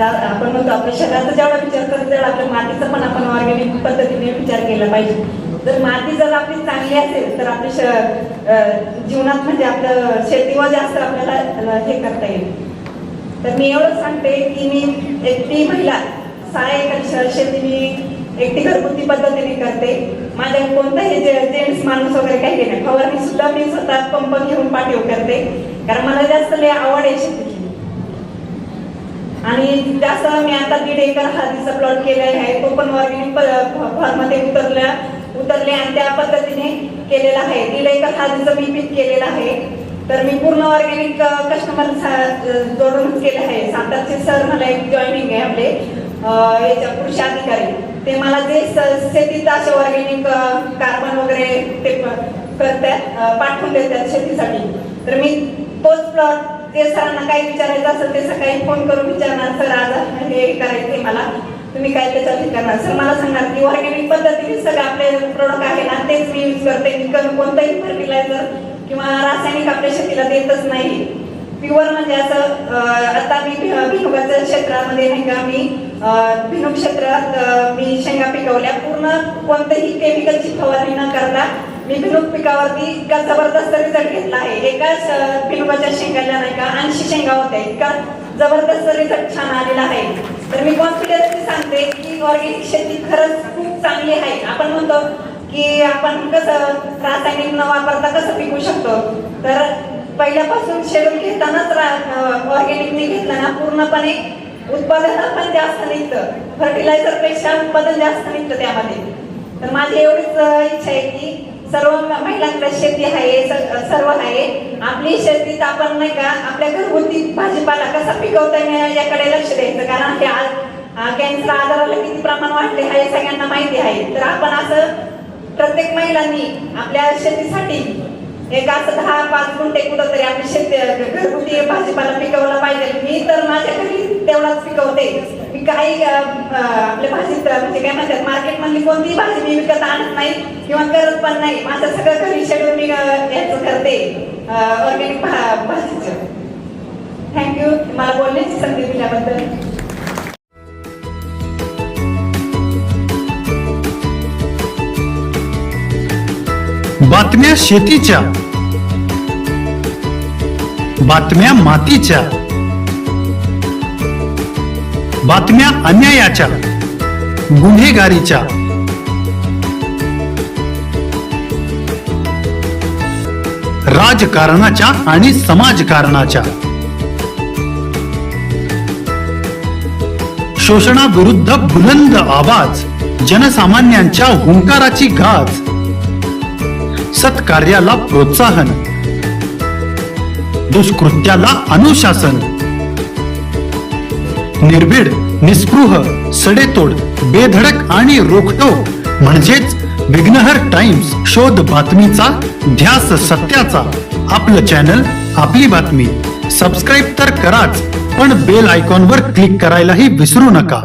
आपण म्हणतो आपल्या शरीराचा जेवढा विचार करतो तेवढा आपल्या मातीचा पण आपण ऑर्गॅनिक पद्धतीने विचार केला पाहिजे. जर माती जर आपली चांगली असेल तर आपल्या जीवनात म्हणजे आपलं शेतीवर जास्त आपल्याला हे करता येईल. तर मी एवढं सांगते की मी एकटी महिला 6 एकर शेती मी एकटी घरगुती पद्धतीने करते. माझ्या कोणताही जेंट्स माणूस वगैरे काही नाही. फवारणी सुद्धा मी स्वतः पंप घेऊन पाठीव करते कारण मला जास्त लय आवड आहे शेतीची. आणि जास्त मी आता 1.5 एकर हळदीचा प्लॉट केलेला आहे. तो पण ऑर्गॅनिक फॉर्ममध्ये उतरले आणि त्या पद्धतीने केलेला आहे. 1.5 एकर हळदीचं मी पीक केलेलं आहे. तर मी पूर्ण ऑर्गॅनिक कस्टमर जोडूनच केले आहे. सातारचे सर मला एक जॉईनिंग आहे आपले याच्या कृषी अधिकारी. ते मला जे शेतीत असे ऑर्गॅनिक कार्बन वगैरे ते करतात पाठवून देतात शेतीसाठी. तर मी तोच प्लॉट ते सरांना काही विचारायचं असेल ते सकाळी फोन करून विचारणार, सर आज हे करायचंय मला, तुम्ही काय त्याच्यासाठी करणार. सर मला सांगणार की ऑर्गॅनिक पद्धतीने सगळं आपले प्रोडक्ट आहे ना तेच मी यूज करते. मी कोणतंही फर्टिलायझर किंवा रासायनिक आपल्या शेतीला देतच नाही. प्युअर म्हणजे असं आता मी भिनुगाच्या क्षेत्रामध्ये नाही का मी भिनुग क्षेत्रात मी शेंगा पिकवल्या. पूर्ण कोणत्याही केमिकलची फवारणी न करता मी भिनुग पिकावरती इतका जबरदस्त रिझल्ट घेतला आहे. एकाच भिनुगाच्या शेंगाला नाही का 80 शेंगा होत्या. इतका जबरदस्त रिझल्ट छान आलेला आहे. तर मी कॉन्फिडन्सली सांगते की ऑर्गॅनिक शेती खरंच खूप चांगली आहे. आपण म्हणतो की आपण कसं रासायनिक न वापरता कसं पिकू शकतो. तर पहिल्यापासून शेड्यूल घेतानाच ऑर्गॅनिकने घेतलं ना पूर्णपणे उत्पादन पण जास्त निघतं. फर्टिलायझर पेक्षा उत्पादन जास्त निघतं त्यामध्ये. तर माझी एवढीच इच्छा आहे की सर्व महिलांकडे शेती आहे, सर्व आहे. आपली शेतीत आपण नाही का आपल्या घरगुती भाजीपाला कसा पिकवता येईल याकडे लक्ष द्यायचं. कारण हे आज कॅन्सर आजाराला किती प्रमाण वाढले हे सगळ्यांना माहिती आहे. तर आपण असं प्रत्येक महिलांनी आपल्या शेतीसाठी एक असं 10-5 गुंठे कुठं तरी आपली शेती घरगुती भाजीपाला पिकवला पाहिजे. मी तर माझ्या घरी तेवढाच पिकवते. मी काही आपल्या भाजीत म्हणजे काय म्हणतात मार्केटमधली कोणतीही भाजी मी विकत आणत नाही किंवा करत पण नाही. माझं सगळं घरी शेड्यूल मी याचं करते ऑर्गॅनिक भाजीचं. थँक्यू मला बोलण्याची संधी दिल्याबद्दल. बातम्या शेतीच्या, बातम्या मातीच्या, बातम्या अन्यायाच्या, गुन्हेगारीच्या, राजकारणाच्या आणि समाजकारणाच्या, शोषणाविरुद्ध बुलंद आवाज, जनसामान्यांच्या हुंकाराची गाज, सत्कार्याला प्रोत्साहन, दुष्कृत्याला अनुशासन, निर्भीड, निस्पृह, सडेतोड, बेधडक आणि रोखटोक म्हणजेच विघ्नहर टाइम्स. शोध बातमीचा, ध्यास सत्याचा. आपलं चॅनल, आपली बातमी. सबस्क्राईब तर कराच, पण बेल आयकॉनवर क्लिक करायलाही विसरू नका.